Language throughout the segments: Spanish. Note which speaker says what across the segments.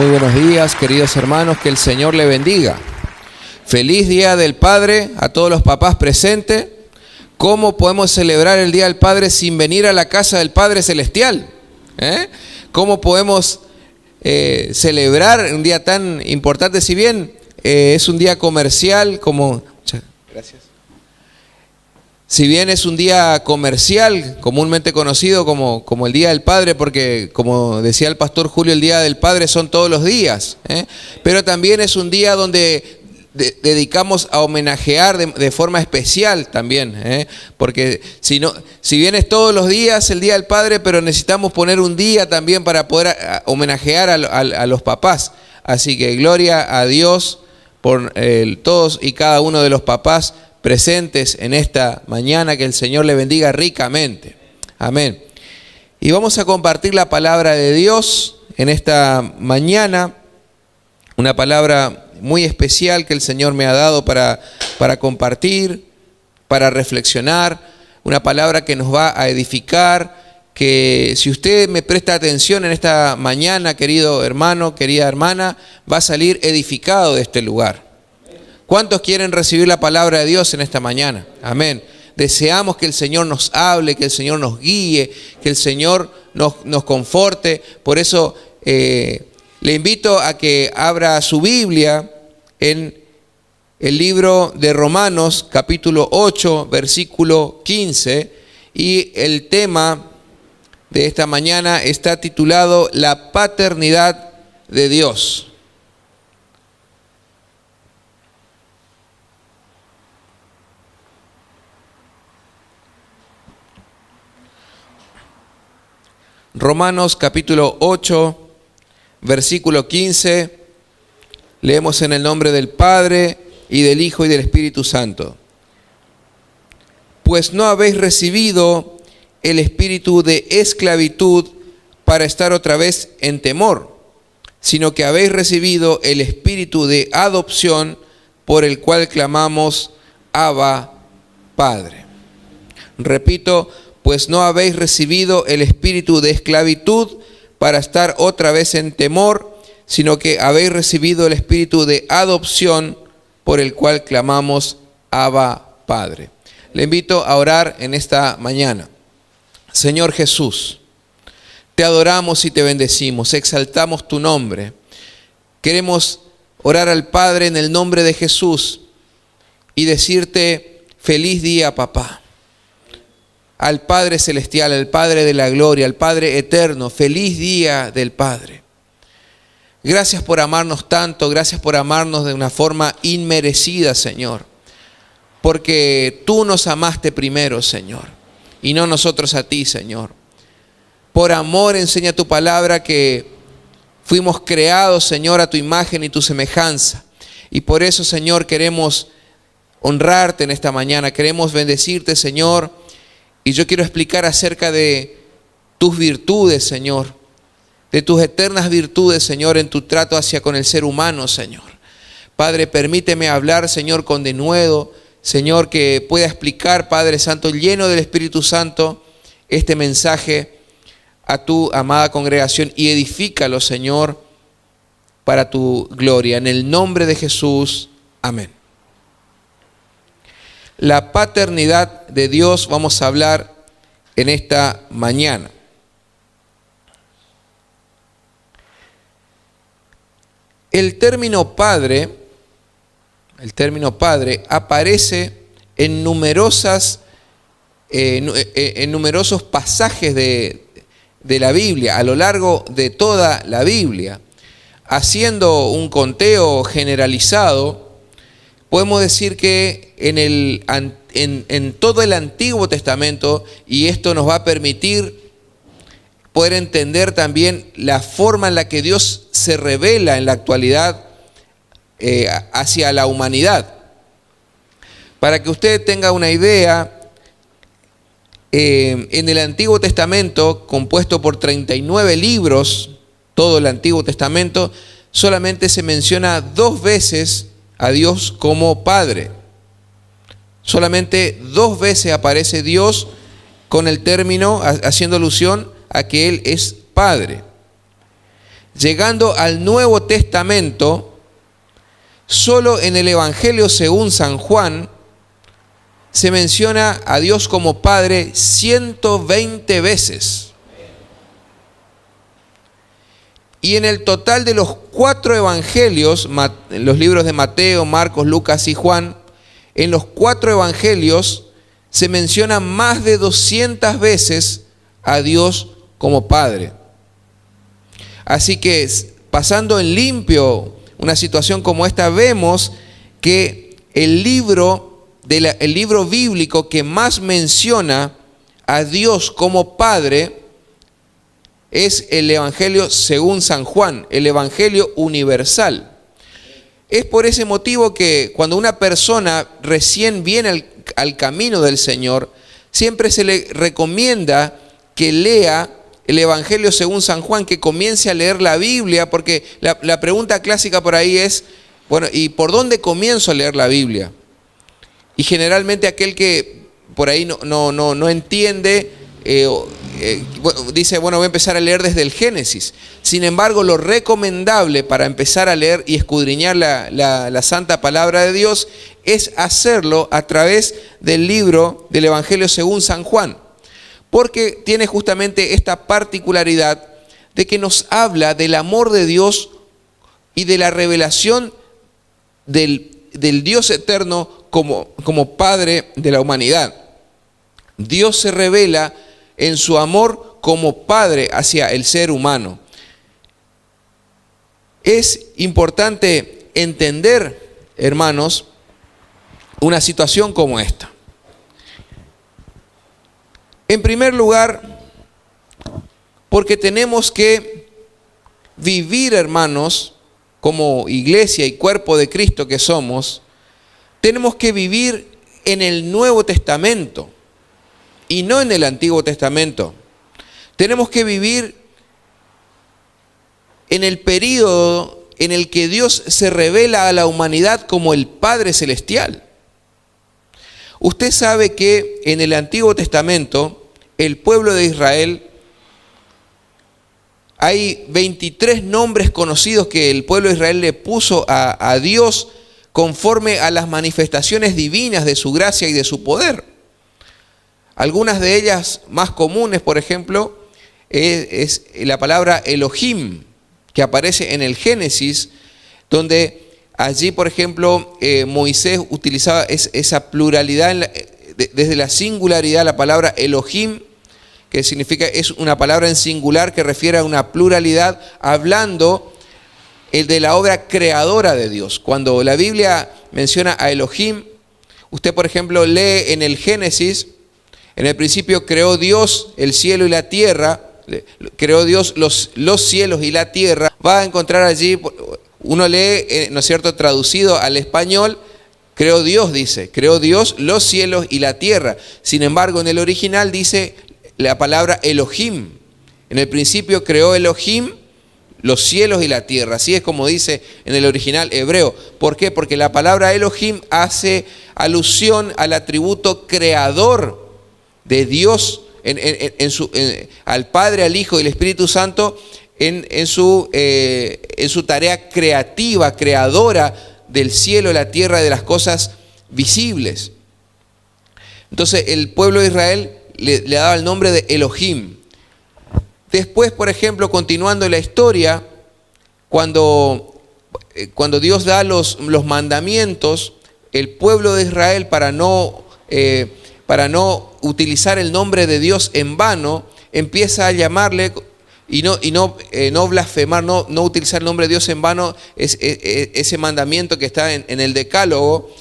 Speaker 1: Muy buenos días, queridos hermanos, que el Señor le bendiga. Feliz Día del Padre a todos los papás presentes. ¿Cómo podemos celebrar el Día del Padre sin venir a la casa del Padre Celestial? ¿Cómo podemos celebrar un día tan importante? Si bien es un día comercial, muchas gracias. Si bien es un día comercial, comúnmente conocido como el Día del Padre, porque como decía el pastor Julio, el Día del Padre son todos los días, pero también es un día donde dedicamos a homenajear de forma especial también, porque si bien es todos los días el Día del Padre, pero necesitamos poner un día también para poder homenajear a los papás. Así que gloria a Dios por todos y cada uno de los papás presentes en esta mañana, que el Señor le bendiga ricamente. Amén. Y vamos a compartir la palabra de Dios en esta mañana, una palabra muy especial que el Señor me ha dado para compartir, para reflexionar, una palabra que nos va a edificar, que si usted me presta atención en esta mañana, querido hermano, querida hermana, va a salir edificado de este lugar. ¿Cuántos quieren recibir la palabra de Dios en esta mañana? Amén. Deseamos que el Señor nos hable, que el Señor nos guíe, que el Señor nos conforte. Por eso le invito a que abra su Biblia en el libro de Romanos, capítulo 8, versículo 15. Y el tema de esta mañana está titulado La paternidad de Dios. Romanos capítulo 8, versículo 15, leemos en el nombre del Padre, y del Hijo, y del Espíritu Santo. Pues no habéis recibido el espíritu de esclavitud para estar otra vez en temor, sino que habéis recibido el espíritu de adopción, por el cual clamamos, Abba, Padre. Repito, pues no habéis recibido el espíritu de esclavitud para estar otra vez en temor, sino que habéis recibido el espíritu de adopción, por el cual clamamos, Abba, Padre. Le invito a orar en esta mañana. Señor Jesús, te adoramos y te bendecimos, exaltamos tu nombre. Queremos orar al Padre en el nombre de Jesús y decirte, feliz día, papá. Al Padre Celestial, al Padre de la Gloria, al Padre Eterno, feliz día del Padre. Gracias por amarnos tanto, gracias por amarnos de una forma inmerecida, Señor. Porque tú nos amaste primero, Señor, y no nosotros a ti, Señor. Por amor enseña tu palabra que fuimos creados, Señor, a tu imagen y tu semejanza. Y por eso, Señor, queremos honrarte en esta mañana, queremos bendecirte, Señor. Y yo quiero explicar acerca de tus virtudes, Señor, de tus eternas virtudes, Señor, en tu trato hacia con el ser humano, Señor. Padre, permíteme hablar, Señor, con denuedo, Señor, que pueda explicar, Padre Santo, lleno del Espíritu Santo, este mensaje a tu amada congregación y edifícalo, Señor, para tu gloria. En el nombre de Jesús, amén. La paternidad de Dios vamos a hablar en esta mañana. El término padre aparece en numerosos pasajes de la Biblia, a lo largo de toda la Biblia. Haciendo un conteo generalizado, podemos decir que en todo el Antiguo Testamento, y esto nos va a permitir poder entender también la forma en la que Dios se revela en la actualidad hacia la humanidad. Para que usted tenga una idea, en el Antiguo Testamento, compuesto por 39 libros, todo el Antiguo Testamento, solamente se menciona 2 veces a Dios como Padre. Solamente 2 veces aparece Dios con el término haciendo alusión a que Él es Padre. llegando al Nuevo Testamento, solo en el Evangelio según San Juan se menciona a Dios como Padre 120 veces. Y en el total de los 4 evangelios, los libros de Mateo, Marcos, Lucas y Juan, en los 4 evangelios se menciona más de 200 veces a Dios como Padre. Así que pasando en limpio una situación como esta, vemos que el libro bíblico que más menciona a Dios como Padre es el Evangelio según San Juan, el Evangelio universal. Es por ese motivo que cuando una persona recién viene al camino del Señor, siempre se le recomienda que lea el Evangelio según San Juan, que comience a leer la Biblia, porque la pregunta clásica por ahí es, bueno, ¿y por dónde comienzo a leer la Biblia? Y generalmente aquel que por ahí no entiende, dice, bueno, voy a empezar a leer desde el Génesis. Sin embargo, lo recomendable para empezar a leer y escudriñar la santa palabra de Dios es hacerlo a través del libro del Evangelio según San Juan, porque tiene justamente esta particularidad de que nos habla del amor de Dios y de la revelación del Dios eterno como Padre de la humanidad. Dios se revela en su amor como Padre hacia el ser humano. Es importante entender, hermanos, una situación como esta. En primer lugar, porque tenemos que vivir, hermanos, como iglesia y cuerpo de Cristo que somos, tenemos que vivir en el Nuevo Testamento y no en el Antiguo Testamento. Tenemos que vivir en el período en el que Dios se revela a la humanidad como el Padre Celestial. Usted sabe que en el Antiguo Testamento, el pueblo de Israel, hay 23 nombres conocidos que el pueblo de Israel le puso a Dios conforme a las manifestaciones divinas de su gracia y de su poder. Algunas de ellas más comunes, por ejemplo, es la palabra Elohim, que aparece en el Génesis, donde allí, por ejemplo, Moisés utilizaba esa pluralidad, desde la singularidad, la palabra Elohim, que significa, es una palabra en singular que refiere a una pluralidad, hablando de la obra creadora de Dios. Cuando la Biblia menciona a Elohim, usted, por ejemplo, lee en el Génesis, en el principio creó Dios el cielo y la tierra, creó Dios los cielos y la tierra. Va a encontrar allí, uno lee, ¿no es cierto?, traducido al español, creó Dios, dice, creó Dios los cielos y la tierra. Sin embargo, en el original dice la palabra Elohim. En el principio creó Elohim los cielos y la tierra. Así es como dice en el original hebreo. ¿Por qué? Porque la palabra Elohim hace alusión al atributo creador de Dios, al Padre, al Hijo y al Espíritu Santo, en su tarea creativa, creadora del cielo, la tierra, de las cosas visibles. Entonces el pueblo de Israel le daba el nombre de Elohim. Después, por ejemplo, continuando la historia, cuando Dios da los mandamientos, el pueblo de Israel, para no utilizar el nombre de Dios en vano, empieza a llamarle, y no blasfemar, no utilizar el nombre de Dios en vano, ese mandamiento que está en el Decálogo.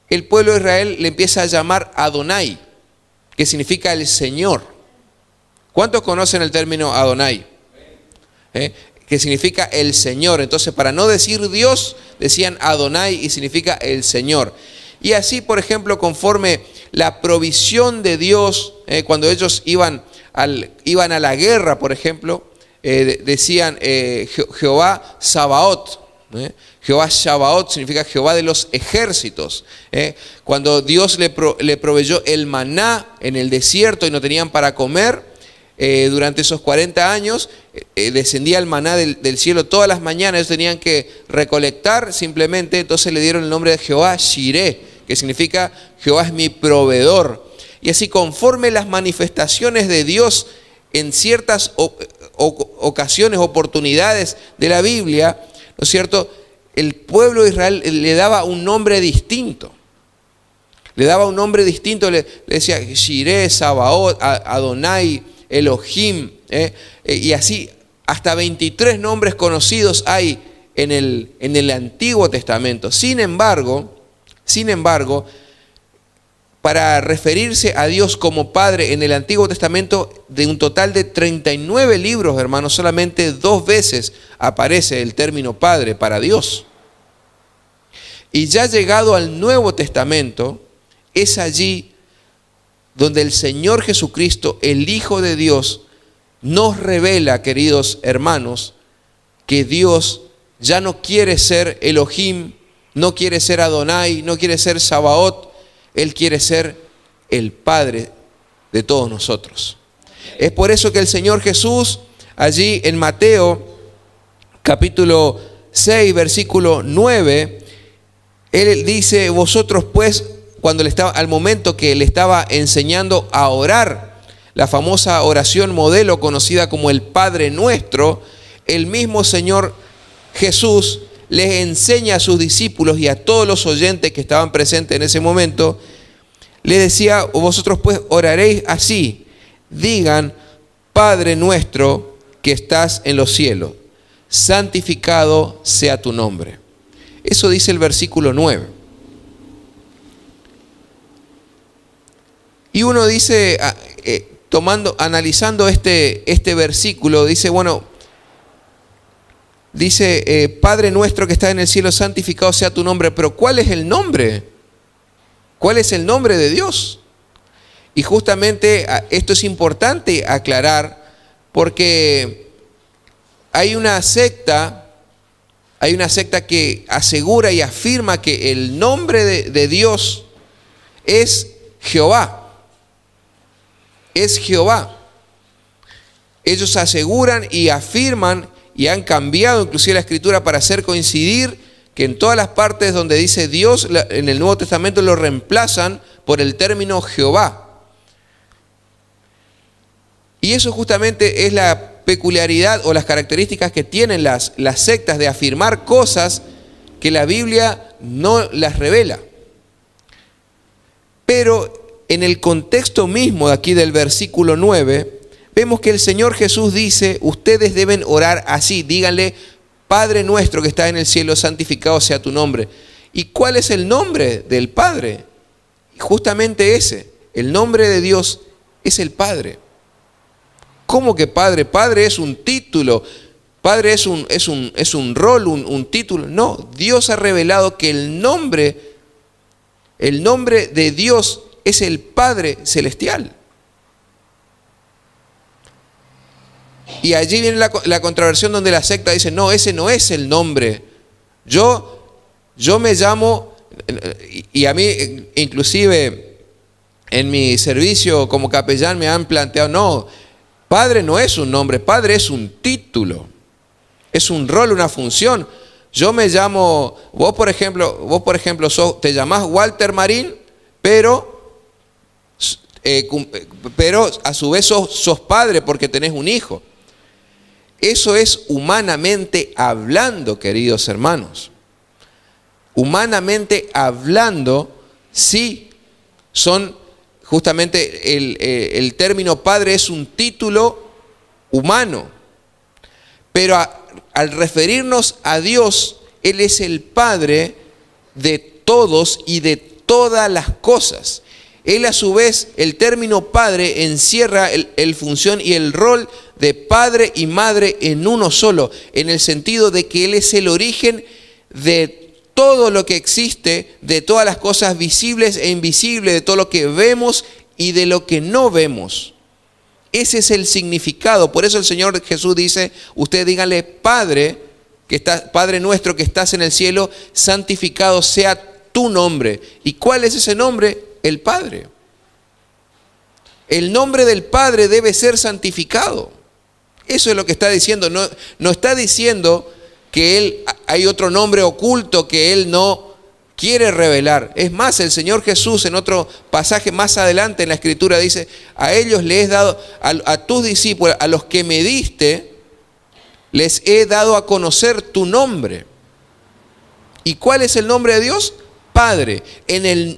Speaker 1: El pueblo de Israel le empieza a llamar Adonai, que significa el Señor. ¿Cuántos conocen el término Adonai? Que significa el Señor. Entonces, para no decir Dios, decían Adonai, y significa el Señor. Y así, por ejemplo, conforme la provisión de Dios, cuando ellos iban a la guerra, por ejemplo, decían Jehová Sabaoth. Jehová Sabaoth significa Jehová de los ejércitos. Cuando Dios le proveyó el maná en el desierto y no tenían para comer, durante esos 40 años, descendía el maná del cielo todas las mañanas. Ellos tenían que recolectar simplemente, entonces le dieron el nombre de Jehová Shireh, que significa Jehová es mi proveedor. Y así, conforme las manifestaciones de Dios en ciertas ocasiones, oportunidades de la Biblia, ¿no es cierto?, el pueblo de Israel le daba un nombre distinto. Le daba un nombre distinto, le decía Shireh, Sabaoth, Adonai, Elohim, y así hasta 23 nombres conocidos hay en el Antiguo Testamento. Sin embargo, para referirse a Dios como Padre en el Antiguo Testamento, de un total de 39 libros, hermanos, solamente 2 veces aparece el término Padre para Dios. Y ya llegado al Nuevo Testamento, es allí donde el Señor Jesucristo, el Hijo de Dios, nos revela, queridos hermanos, que Dios ya no quiere ser Elohim, no quiere ser Adonai, no quiere ser Sabaoth. Él quiere ser el Padre de todos nosotros. Es por eso que el Señor Jesús, allí en Mateo, capítulo 6, versículo 9, Él dice, vosotros pues, al momento que le estaba enseñando a orar, la famosa oración modelo conocida como el Padre Nuestro, el mismo Señor Jesús les enseña a sus discípulos y a todos los oyentes que estaban presentes en ese momento, les decía, vosotros pues oraréis así, digan, Padre nuestro que estás en los cielos, santificado sea tu nombre. Eso dice el versículo 9. Y uno dice, analizando este versículo, dice, bueno, dice, Padre nuestro que estás en el cielo, santificado sea tu nombre. Pero ¿cuál es el nombre? ¿Cuál es el nombre de Dios? Y justamente esto es importante aclarar, porque hay una secta que asegura y afirma que el nombre de Dios es Jehová. Es Jehová. Ellos aseguran y afirman y han cambiado inclusive la escritura para hacer coincidir que en todas las partes donde dice Dios en el Nuevo Testamento lo reemplazan por el término Jehová. Y eso justamente es la peculiaridad o las características que tienen las sectas de afirmar cosas que la Biblia no las revela. Pero en el contexto mismo de aquí del versículo 9, vemos que el Señor Jesús dice, ustedes deben orar así, díganle, Padre nuestro que está en el cielo, santificado sea tu nombre. ¿Y cuál es el nombre del Padre? Justamente ese, el nombre de Dios es el Padre. ¿Cómo que Padre? Padre es un título, Padre es un rol, un título. No, Dios ha revelado que el nombre de Dios es el Padre celestial. Y allí viene la contraversión donde la secta dice, no, ese no es el nombre. Yo me llamo, y a mí inclusive en mi servicio como capellán me han planteado, no, Padre no es un nombre, Padre es un título, es un rol, una función. Yo me llamo, vos por ejemplo te llamás Walter Marín, pero a su vez sos padre porque tenés un hijo. Eso es humanamente hablando, queridos hermanos. Humanamente hablando, sí, son justamente el término padre es un título humano. Pero al referirnos a Dios, Él es el Padre de todos y de todas las cosas. Él a su vez, el término padre encierra el función y el rol de padre y madre en uno solo, en el sentido de que Él es el origen de todo lo que existe, de todas las cosas visibles e invisibles, de todo lo que vemos y de lo que no vemos. Ese es el significado. Por eso el Señor Jesús dice, ustedes díganle, Padre nuestro que estás en el cielo, santificado sea tu nombre. ¿Y cuál es ese nombre? El Padre. El nombre del Padre debe ser santificado. Eso es lo que está diciendo. No está diciendo que hay otro nombre oculto que Él no quiere revelar. Es más, el Señor Jesús en otro pasaje más adelante en la Escritura dice, a ellos les he dado, a tus discípulos, a los que me diste, les he dado a conocer tu nombre. ¿Y cuál es el nombre de Dios? Padre. En el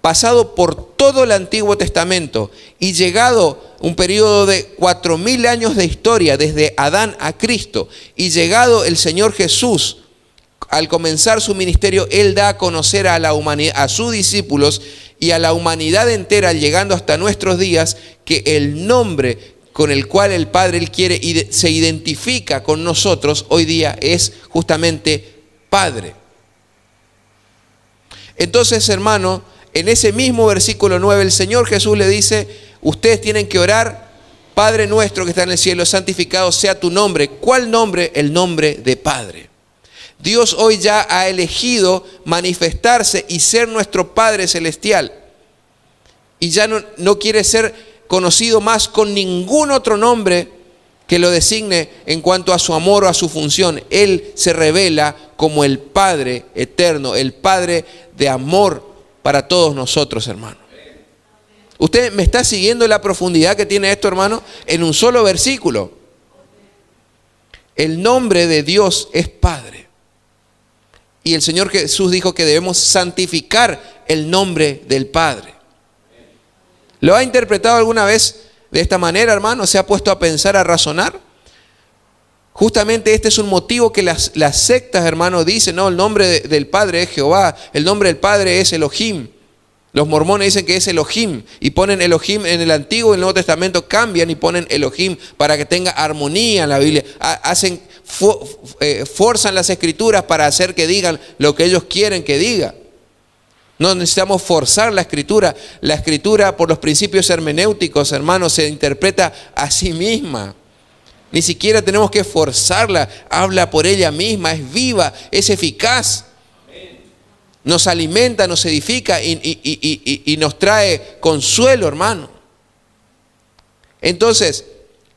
Speaker 1: pasado por todo el Antiguo Testamento y llegado un periodo de 4000 años de historia desde Adán a Cristo y llegado el Señor Jesús, al comenzar su ministerio, Él da a conocer a la humanidad, a sus discípulos y a la humanidad entera, llegando hasta nuestros días, que el nombre con el cual el Padre Él quiere y se identifica con nosotros hoy día es justamente Padre. Entonces, hermano, en ese mismo versículo 9, el Señor Jesús le dice, ustedes tienen que orar, Padre nuestro que está en el cielo, santificado sea tu nombre. ¿Cuál nombre? El nombre de Padre. Dios hoy ya ha elegido manifestarse y ser nuestro Padre celestial. Y ya no quiere ser conocido más con ningún otro nombre que lo designe en cuanto a su amor o a su función. Él se revela como el Padre eterno, el Padre de amor para todos nosotros, hermano. ¿Usted me está siguiendo la profundidad que tiene esto, hermano? En un solo versículo. El nombre de Dios es Padre. Y el Señor Jesús dijo que debemos santificar el nombre del Padre. ¿Lo ha interpretado alguna vez de esta manera, hermano? ¿Se ha puesto a pensar, a razonar? Justamente este es un motivo que las sectas, hermano, dicen, no, el nombre del Padre es Jehová, el nombre del Padre es Elohim. Los mormones dicen que es Elohim y ponen Elohim en el Antiguo y en el Nuevo Testamento, cambian y ponen Elohim para que tenga armonía en la Biblia. Forzan las escrituras para hacer que digan lo que ellos quieren que diga. No necesitamos forzar la escritura. La escritura, por los principios hermenéuticos, hermanos, se interpreta a sí misma. Ni siquiera tenemos que forzarla. Habla por ella misma, es viva, es eficaz. Nos alimenta, nos edifica y nos trae consuelo, hermano. Entonces,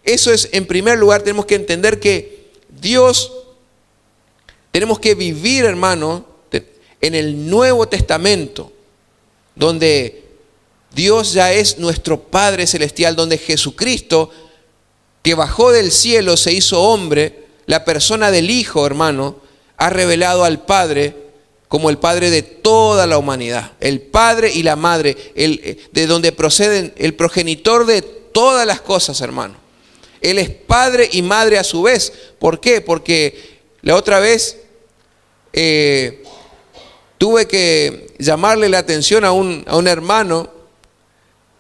Speaker 1: eso es, en primer lugar, tenemos que entender que Dios, tenemos que vivir, hermano, en el Nuevo Testamento, donde Dios ya es nuestro Padre Celestial, donde Jesucristo, que bajó del cielo, se hizo hombre, la persona del Hijo, hermano, ha revelado al Padre como el Padre de toda la humanidad, el Padre y la Madre, de donde proceden, el progenitor de todas las cosas, hermano. Él es Padre y Madre a su vez. ¿Por qué? Porque la otra vez tuve que llamarle la atención a un hermano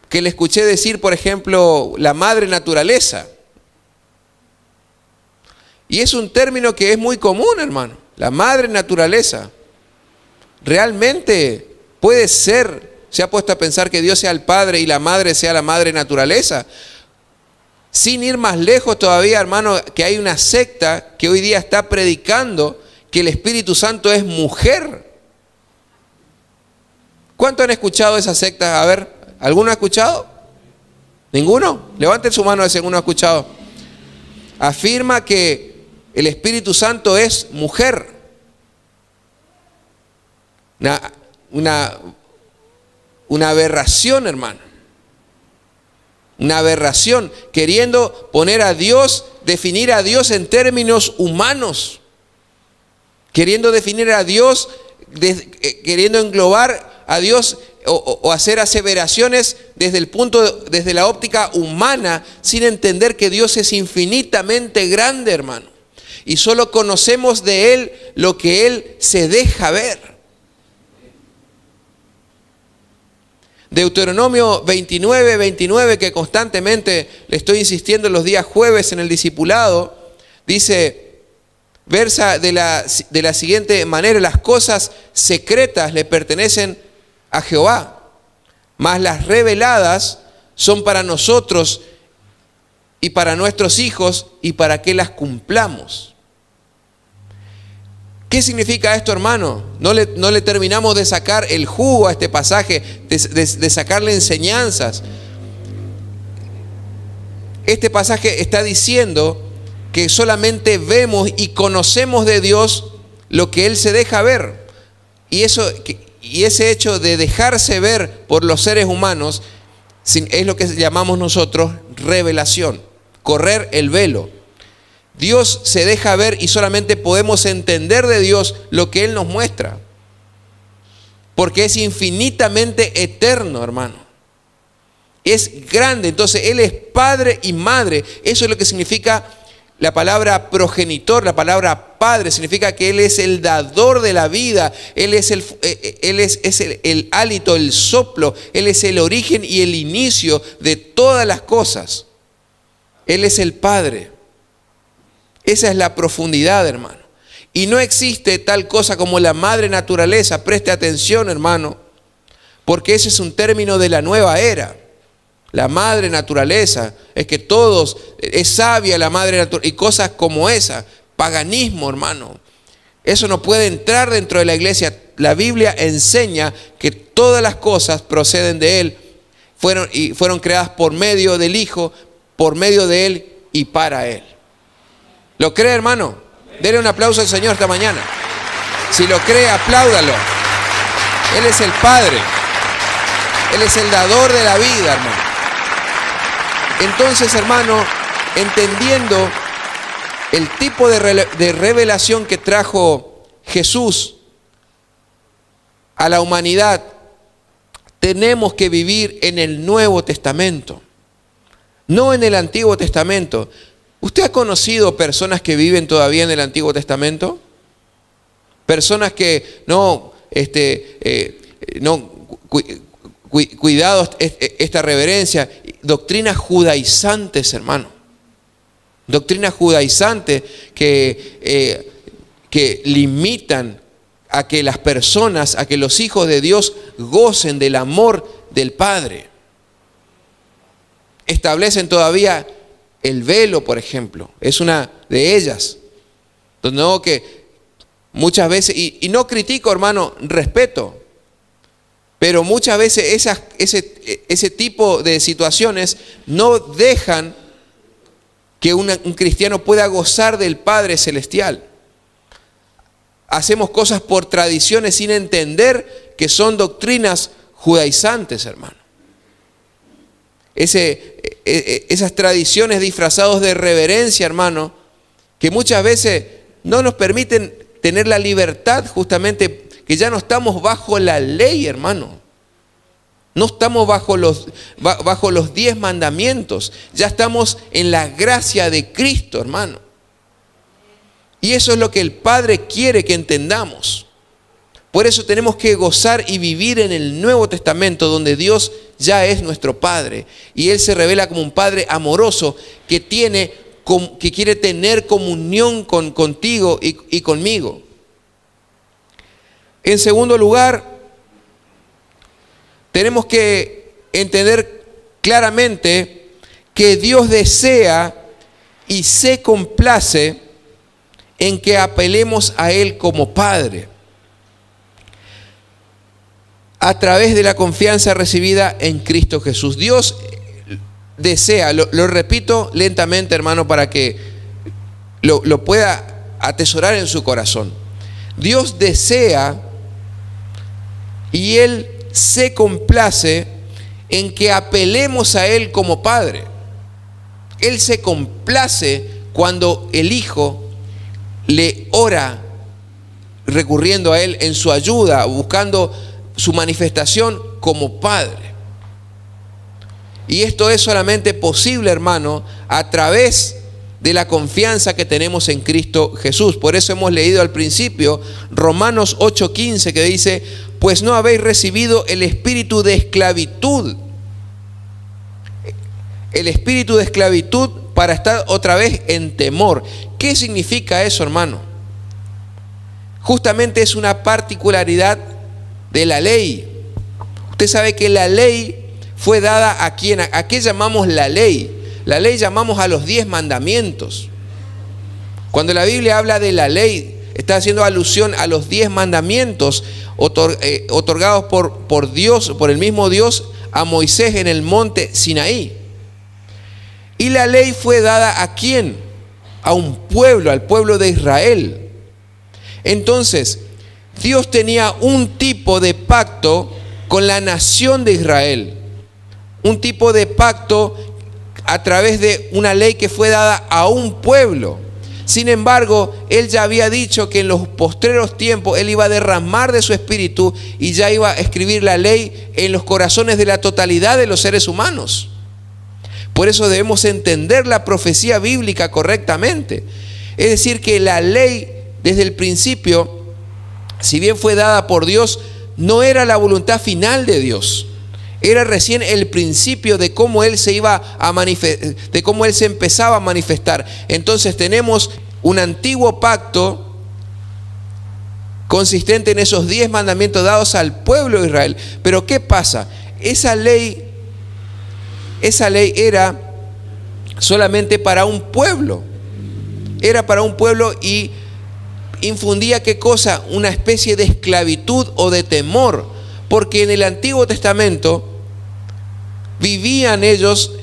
Speaker 1: que le escuché decir, por ejemplo, la madre naturaleza. Y es un término que es muy común, hermano, la madre naturaleza. ¿Realmente puede ser, se ha puesto a pensar que Dios sea el Padre y la Madre sea la madre naturaleza? Sin ir más lejos todavía, hermano, que hay una secta que hoy día está predicando que el Espíritu Santo es mujer. ¿Cuántos han escuchado esa secta? A ver, ¿alguno ha escuchado? ¿Ninguno? Levanten su mano si alguno ha escuchado. Afirma que el Espíritu Santo es mujer. Una aberración, hermano. Una aberración, queriendo poner a Dios, definir a Dios en términos humanos. Queriendo definir a Dios, queriendo englobar a Dios o hacer aseveraciones desde la óptica humana, sin entender que Dios es infinitamente grande, hermano. Y solo conocemos de Él lo que Él se deja ver. Deuteronomio 29, que constantemente le estoy insistiendo los días jueves en el discipulado, dice, versa de la siguiente manera: las cosas secretas le pertenecen a Jehová, mas las reveladas son para nosotros y para nuestros hijos y para que las cumplamos. ¿Qué significa esto, hermano? No le terminamos de sacar el jugo a este pasaje, de sacarle enseñanzas. Este pasaje está diciendo que solamente vemos y conocemos de Dios lo que Él se deja ver. Y ese hecho de dejarse ver por los seres humanos es lo que llamamos nosotros revelación, correr el velo. Dios se deja ver y solamente podemos entender de Dios lo que Él nos muestra. Porque es infinitamente eterno, hermano. Es grande, entonces Él es padre y madre. Eso es lo que significa la palabra progenitor, la palabra padre. Significa que Él es el dador de la vida. Él es el hálito, el soplo. Él es el origen y el inicio de todas las cosas. Él es el Padre. Esa es la profundidad, hermano. Y no existe tal cosa como la madre naturaleza. Preste atención, hermano, porque ese es un término de la nueva era. La madre naturaleza, es que todos, es sabia la madre naturaleza y cosas como esa. Paganismo, hermano. Eso no puede entrar dentro de la iglesia. La Biblia enseña que todas las cosas proceden de Él, fueron creadas por medio del Hijo, por medio de Él y para Él. ¿Lo cree, hermano? Dele un aplauso al Señor esta mañana. Si lo cree, apláudalo. Él es el Padre. Él es el dador de la vida, hermano. Entonces, hermano, entendiendo el tipo de revelación que trajo Jesús a la humanidad, tenemos que vivir en el Nuevo Testamento, no en el Antiguo Testamento. ¿Usted ha conocido personas que viven todavía en el Antiguo Testamento? Personas que cuidados esta reverencia, doctrinas judaizantes, hermano. Doctrinas judaizantes que limitan a que las personas, a que los hijos de Dios gocen del amor del Padre. Establecen todavía el velo, por ejemplo, es una de ellas. Donde que muchas veces, y no critico, hermano, respeto, pero muchas veces ese tipo de situaciones no dejan que un cristiano pueda gozar del Padre Celestial. Hacemos cosas por tradiciones sin entender que son doctrinas judaizantes, hermano. Esas tradiciones disfrazadas de reverencia, hermano, que muchas veces no nos permiten tener la libertad, justamente, que ya no estamos bajo la ley, hermano. No estamos bajo los 10 mandamientos. Ya estamos en la gracia de Cristo, hermano. Y eso es lo que el Padre quiere que entendamos. Por eso tenemos que gozar y vivir en el Nuevo Testamento, donde Dios ya es nuestro Padre. Y Él se revela como un Padre amoroso que quiere tener comunión contigo y conmigo. En segundo lugar, tenemos que entender claramente que Dios desea y se complace en que apelemos a Él como Padre, a través de la confianza recibida en Cristo Jesús. Dios desea, lo repito lentamente, hermano, para que lo pueda atesorar en su corazón. Dios desea y Él se complace en que apelemos a Él como Padre. Él se complace cuando el Hijo le ora recurriendo a Él en su ayuda, buscando su manifestación como Padre. Y esto es solamente posible, hermano, a través de la confianza que tenemos en Cristo Jesús. Por eso hemos leído al principio Romanos 8:15, que dice: pues no habéis recibido el espíritu de esclavitud. El espíritu de esclavitud para estar otra vez en temor. ¿Qué significa eso, hermano? Justamente es una particularidad de la ley. Usted sabe que la ley fue dada a quién. ¿A qué llamamos la ley? La ley llamamos a los 10 mandamientos. Cuando la Biblia habla de la ley, está haciendo alusión a los 10 mandamientos otorgados por Dios, por el mismo Dios, a Moisés en el monte Sinaí. Y la ley fue dada ¿a quién? A un pueblo, al pueblo de Israel. Entonces, Dios tenía un tipo de pacto con la nación de Israel. Un tipo de pacto a través de una ley que fue dada a un pueblo. Sin embargo, Él ya había dicho que en los postreros tiempos Él iba a derramar de su espíritu y ya iba a escribir la ley en los corazones de la totalidad de los seres humanos. Por eso debemos entender la profecía bíblica correctamente. Es decir, que la ley desde el principio, si bien fue dada por Dios, no era la voluntad final de Dios. Era recién el principio de cómo Él se iba a manifestar, de cómo Él se empezaba a manifestar. Entonces tenemos un antiguo pacto consistente en esos 10 mandamientos dados al pueblo de Israel. Pero ¿qué pasa? Esa ley era solamente para un pueblo. Era para un pueblo y infundía ¿qué cosa? Una especie de esclavitud o de temor. Porque en el Antiguo Testamento vivían ellos,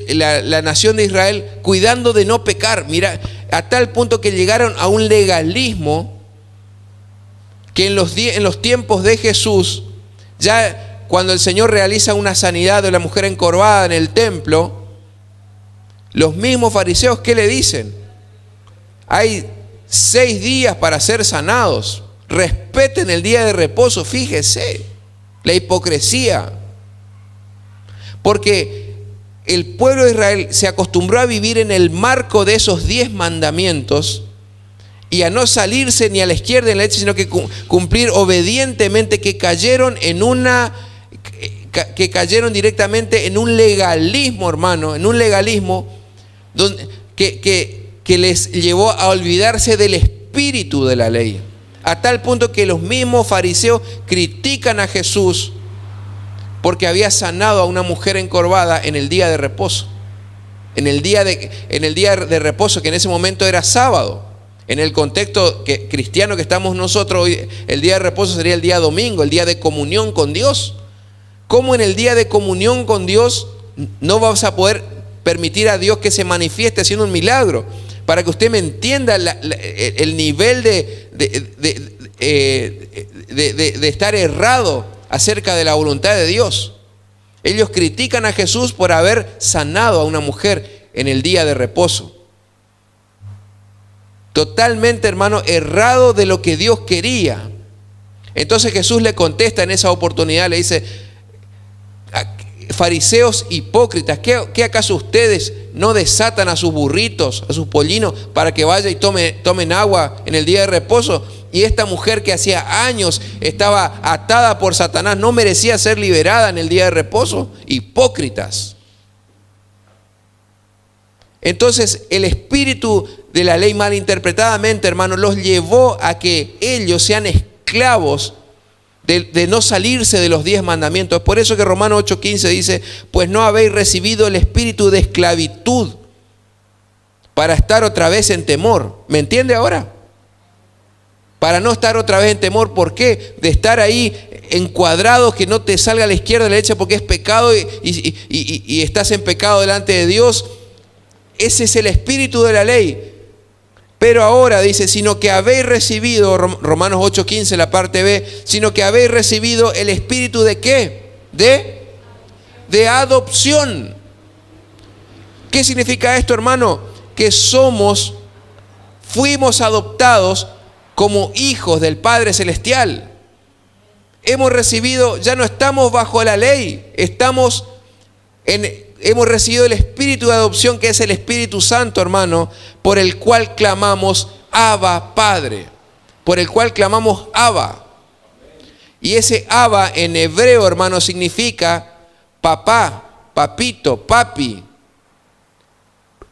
Speaker 1: la nación de Israel, cuidando de no pecar. Mira, a tal punto que llegaron a un legalismo que en los tiempos de Jesús, ya cuando el Señor realiza una sanidad de la mujer encorvada en el templo, los mismos fariseos, ¿qué le dicen? Hay 6 días para ser sanados. Respeten el día de reposo. Fíjese la hipocresía. Porque el pueblo de Israel se acostumbró a vivir en el marco de esos 10 mandamientos y a no salirse ni a la izquierda ni a la derecha, sino que cumplir obedientemente, que cayeron directamente en un legalismo, hermano, en un legalismo que les llevó a olvidarse del espíritu de la ley. A tal punto que los mismos fariseos critican a Jesús porque había sanado a una mujer encorvada en el día de reposo. En el día de reposo, que en ese momento era sábado. En el contexto cristiano que estamos nosotros hoy, el día de reposo sería el día domingo, el día de comunión con Dios. ¿Cómo en el día de comunión con Dios no vas a poder permitir a Dios que se manifieste haciendo un milagro? Para que usted me entienda el nivel de estar errado acerca de la voluntad de Dios. Ellos critican a Jesús por haber sanado a una mujer en el día de reposo. Totalmente, hermano, errado de lo que Dios quería. Entonces Jesús le contesta en esa oportunidad, le dice: fariseos hipócritas, ¿qué acaso ustedes no desatan a sus burritos, a sus pollinos, para que vaya y tomen agua en el día de reposo? Y esta mujer que hacía años estaba atada por Satanás, ¿no merecía ser liberada en el día de reposo? Hipócritas. Entonces el espíritu de la ley malinterpretadamente, hermanos, los llevó a que ellos sean esclavos de no salirse de los 10 mandamientos. Es por eso que Romanos 8:15 dice: pues no habéis recibido el espíritu de esclavitud para estar otra vez en temor. ¿Me entiende ahora? Para no estar otra vez en temor. ¿Por qué? De estar ahí encuadrado, que no te salga a la izquierda o a la derecha porque es pecado y estás en pecado delante de Dios. Ese es el espíritu de la ley. Pero ahora dice: sino que habéis recibido, Romanos 8:15, la parte B, sino que habéis recibido el espíritu de ¿qué? De adopción. ¿Qué significa esto, hermano? Que fuimos adoptados como hijos del Padre Celestial. Hemos recibido, ya no estamos bajo la ley, hemos recibido el espíritu de adopción, que es el Espíritu Santo, hermano, por el cual clamamos: Abba, Padre. Por el cual clamamos Abba. Y ese Abba en hebreo, hermano, significa papá, papito, papi,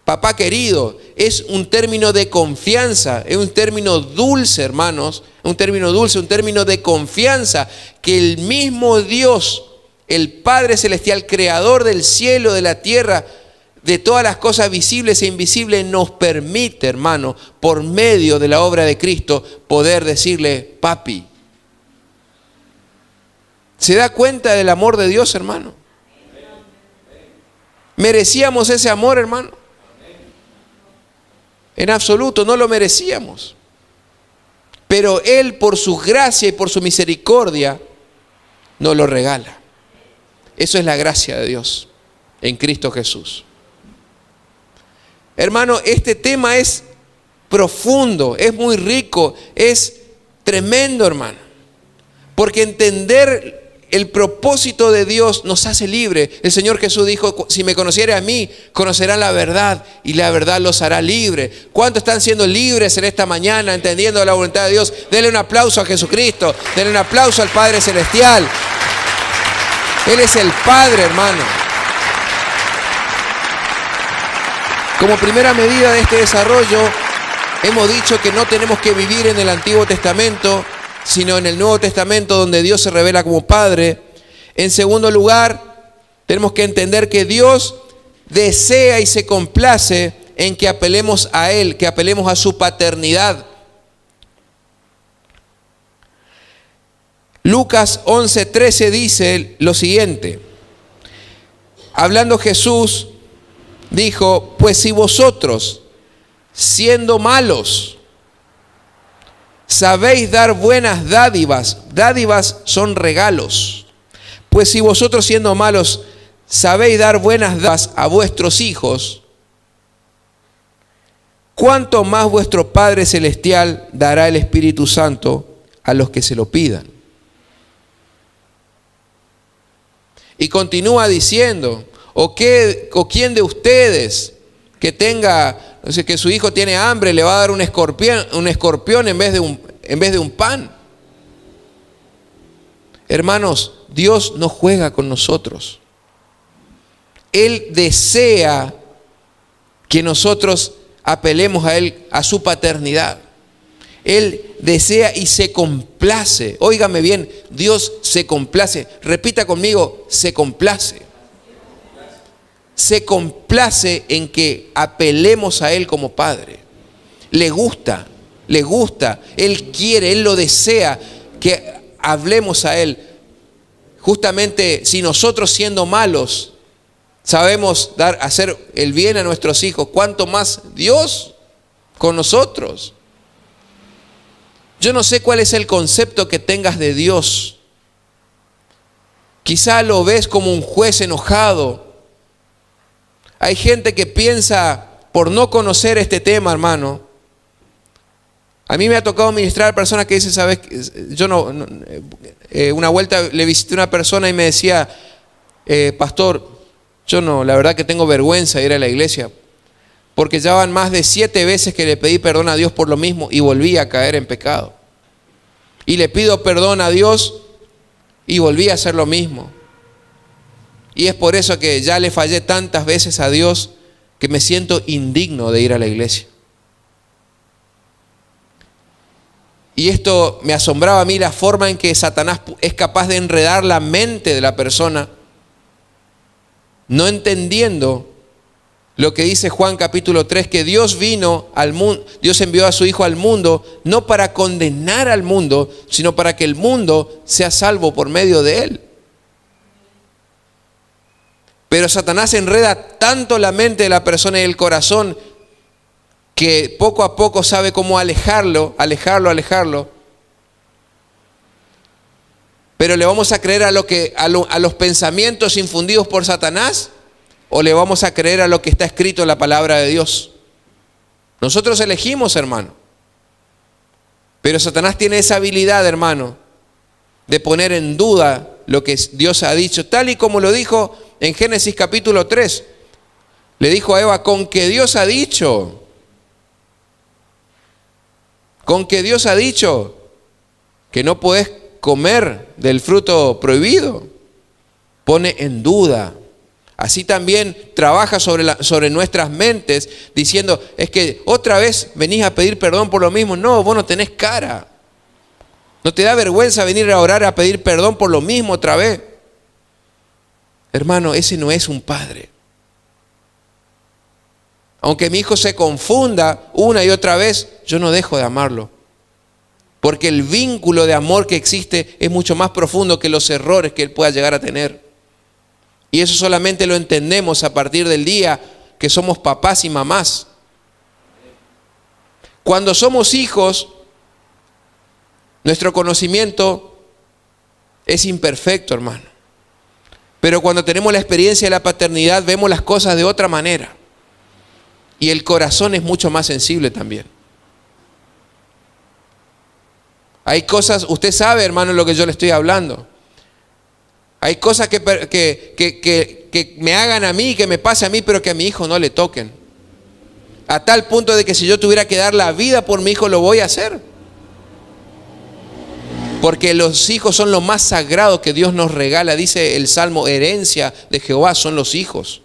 Speaker 1: papá querido. Es un término de confianza, es un término dulce, hermanos, un término dulce, un término de confianza, que el mismo Dios, el Padre Celestial, creador del cielo, de la tierra, de todas las cosas visibles e invisibles, nos permite, hermano, por medio de la obra de Cristo, poder decirle papi. ¿Se da cuenta del amor de Dios, hermano? ¿Merecíamos ese amor, hermano? En absoluto, no lo merecíamos. Pero Él, por su gracia y por su misericordia, nos lo regala. Eso es la gracia de Dios en Cristo Jesús. Hermano, este tema es profundo, es muy rico, es tremendo, hermano. Porque entender el propósito de Dios nos hace libre. El Señor Jesús dijo, si me conocieran a mí, conocerán la verdad y la verdad los hará libre. ¿Cuántos están siendo libres en esta mañana, entendiendo la voluntad de Dios? Denle un aplauso a Jesucristo, denle un aplauso al Padre Celestial. Él es el Padre, hermano. Como primera medida de este desarrollo, hemos dicho que no tenemos que vivir en el Antiguo Testamento, sino en el Nuevo Testamento, donde Dios se revela como Padre. En segundo lugar, tenemos que entender que Dios desea y se complace en que apelemos a Él, que apelemos a su paternidad. Lucas 11:13 dice lo siguiente. Hablando Jesús, dijo, pues si vosotros, siendo malos, sabéis dar buenas dádivas. Dádivas son regalos. Pues si vosotros siendo malos sabéis dar buenas dádivas a vuestros hijos, ¿cuánto más vuestro Padre Celestial dará el Espíritu Santo a los que se lo pidan? Y continúa diciendo, ¿o quién de ustedes que tenga, no sé, que su hijo tiene hambre, le va a dar un escorpión en vez de un pan? Hermanos, Dios no juega con nosotros. Él desea que nosotros apelemos a Él, a su paternidad. Él desea y se complace. Óigame bien, Dios se complace. Repita conmigo, se complace. Se complace en que apelemos a Él como Padre. Le gusta. Él quiere, Él lo desea que hablemos a Él. Justamente si nosotros siendo malos sabemos hacer el bien a nuestros hijos, ¿cuánto más Dios con nosotros? Yo no sé cuál es el concepto que tengas de Dios. Quizá lo ves como un juez enojado. Hay gente que piensa, por no conocer este tema, hermano. A mí me ha tocado ministrar a personas que dicen, ¿sabes? Yo una vuelta le visité a una persona y me decía, pastor, yo no, la verdad que tengo vergüenza de ir a la iglesia, porque ya van más de 7 veces que le pedí perdón a Dios por lo mismo y volví a caer en pecado. Y le pido perdón a Dios y volví a hacer lo mismo. Y es por eso que ya le fallé tantas veces a Dios que me siento indigno de ir a la iglesia. Y esto me asombraba a mí, la forma en que Satanás es capaz de enredar la mente de la persona, no entendiendo lo que dice Juan capítulo 3, que Dios vino al mundo, Dios envió a su Hijo al mundo, no para condenar al mundo, sino para que el mundo sea salvo por medio de Él. Pero Satanás enreda tanto la mente de la persona y el corazón, que poco a poco sabe cómo alejarlo. Pero ¿le vamos a creer a los pensamientos infundidos por Satanás? ¿O le vamos a creer a lo que está escrito en la palabra de Dios? Nosotros elegimos, hermano. Pero Satanás tiene esa habilidad, hermano, de poner en duda lo que Dios ha dicho, tal y como lo dijo en Génesis capítulo 3. Le dijo a Eva, con que Dios ha dicho que no podés comer del fruto prohibido, pone en duda. Así también trabaja sobre nuestras mentes, diciendo, es que otra vez venís a pedir perdón por lo mismo. No, vos no tenés cara. ¿No te da vergüenza venir a orar a pedir perdón por lo mismo otra vez? Hermano, ese no es un padre. Aunque mi hijo se confunda una y otra vez, yo no dejo de amarlo. Porque el vínculo de amor que existe es mucho más profundo que los errores que él pueda llegar a tener. Y eso solamente lo entendemos a partir del día que somos papás y mamás. Cuando somos hijos, nuestro conocimiento es imperfecto, hermano. Pero cuando tenemos la experiencia de la paternidad, vemos las cosas de otra manera. Y el corazón es mucho más sensible también. Hay cosas, usted sabe, hermano, lo que yo le estoy hablando. Hay cosas que me hagan a mí, que me pase a mí, pero que a mi hijo no le toquen. A tal punto de que si yo tuviera que dar la vida por mi hijo, lo voy a hacer. Porque los hijos son lo más sagrado que Dios nos regala. Dice el Salmo, herencia de Jehová son los hijos.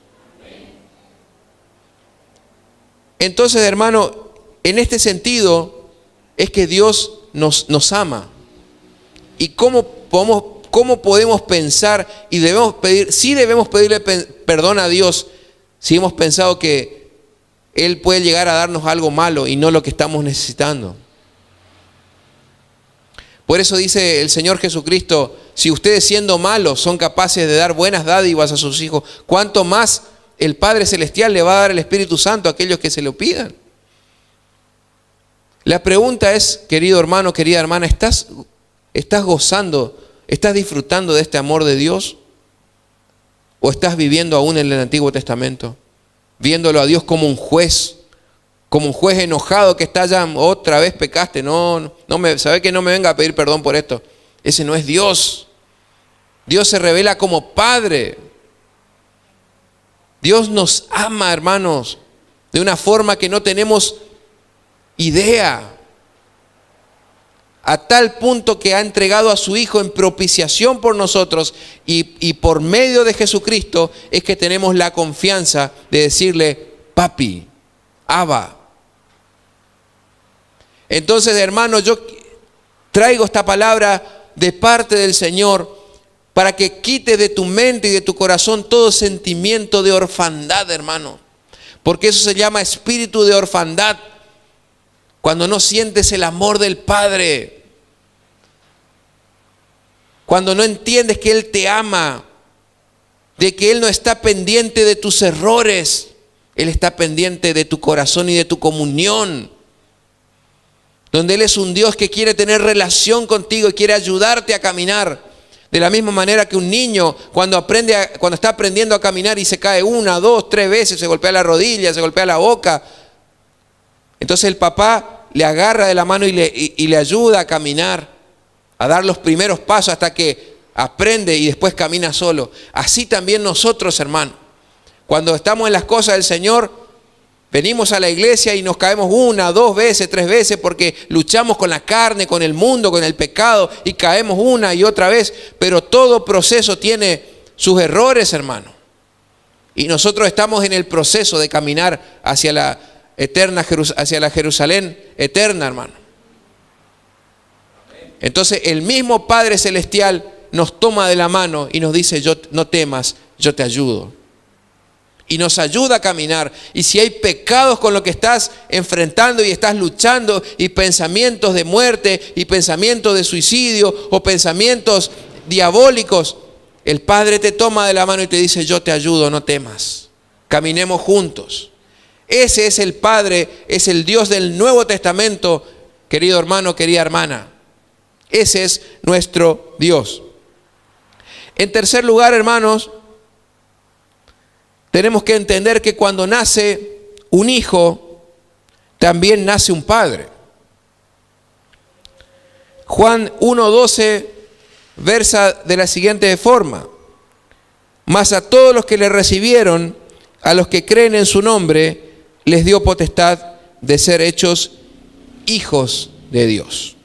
Speaker 1: Entonces, hermano, en este sentido es que Dios nos ama. ¿Y cómo podemos pensar y debemos pedir? Sí debemos pedirle perdón a Dios si hemos pensado que Él puede llegar a darnos algo malo y no lo que estamos necesitando. Por eso dice el Señor Jesucristo, si ustedes siendo malos son capaces de dar buenas dádivas a sus hijos, ¿cuánto más el Padre Celestial le va a dar el Espíritu Santo a aquellos que se lo pidan? La pregunta es, querido hermano, querida hermana, ¿estás gozando, estás disfrutando de este amor de Dios? ¿O estás viviendo aún en el Antiguo Testamento? Viéndolo a Dios como un juez enojado que está ya, otra vez pecaste, sabe que no me venga a pedir perdón por esto. Ese no es Dios. Dios se revela como Padre. Dios nos ama, hermanos, de una forma que no tenemos idea. A tal punto que ha entregado a su Hijo en propiciación por nosotros y por medio de Jesucristo es que tenemos la confianza de decirle, papi, Abba. Entonces, hermano, yo traigo esta palabra de parte del Señor para que quite de tu mente y de tu corazón todo sentimiento de orfandad, hermano. Porque eso se llama espíritu de orfandad. Cuando no sientes el amor del Padre. Cuando no entiendes que Él te ama. De que Él no está pendiente de tus errores. Él está pendiente de tu corazón y de tu comunión. Donde Él es un Dios que quiere tener relación contigo y quiere ayudarte a caminar. De la misma manera que un niño cuando está aprendiendo a caminar y se cae 1, 2, 3 veces, se golpea la rodilla, se golpea la boca. Entonces el papá le agarra de la mano y le ayuda a caminar, a dar los primeros pasos hasta que aprende y después camina solo. Así también nosotros, hermano, cuando estamos en las cosas del Señor, venimos a la iglesia y nos caemos 1, 2 veces, 3 veces porque luchamos con la carne, con el mundo, con el pecado y caemos una y otra vez. Pero todo proceso tiene sus errores, hermano. Y nosotros estamos en el proceso de caminar hacia la Jerusalén eterna, hermano. Entonces el mismo Padre Celestial nos toma de la mano y nos dice, no temas, yo te ayudo. Y nos ayuda a caminar. Y si hay pecados con lo que estás enfrentando y estás luchando, y pensamientos de muerte, y pensamientos de suicidio, o pensamientos diabólicos, el Padre te toma de la mano y te dice, yo te ayudo, no temas. Caminemos juntos. Ese es el Padre, es el Dios del Nuevo Testamento, querido hermano, querida hermana. Ese es nuestro Dios. En tercer lugar, hermanos, tenemos que entender que cuando nace un hijo, también nace un padre. Juan 1:12 versa de la siguiente forma: mas a todos los que le recibieron, a los que creen en su nombre, les dio potestad de ser hechos hijos de Dios.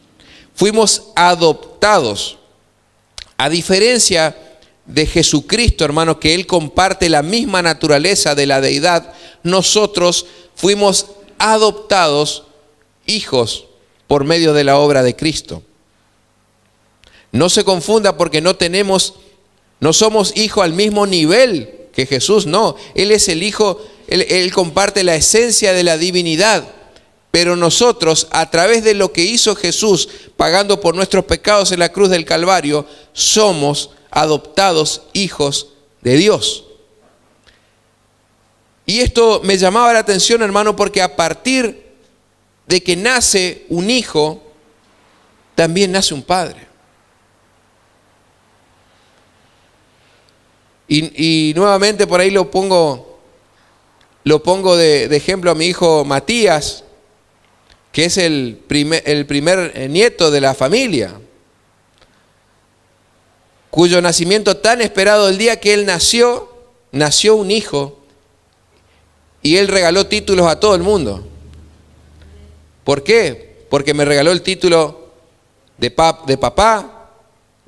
Speaker 1: Fuimos adoptados. A diferencia de Jesucristo, hermano, que Él comparte la misma naturaleza de la deidad, nosotros fuimos adoptados hijos por medio de la obra de Cristo. No se confunda porque no somos hijos al mismo nivel que Jesús, no. Él es el Hijo, Él comparte la esencia de la divinidad. Pero nosotros, a través de lo que hizo Jesús, pagando por nuestros pecados en la cruz del Calvario, somos adoptados hijos de Dios. Y esto me llamaba la atención, hermano, porque a partir de que nace un hijo, también nace un padre. Y nuevamente por ahí lo pongo de ejemplo a mi hijo Matías, que es el primer nieto de la familia, cuyo nacimiento tan esperado, el día que él nació un hijo, y él regaló títulos a todo el mundo. ¿Por qué? Porque me regaló el título de papá,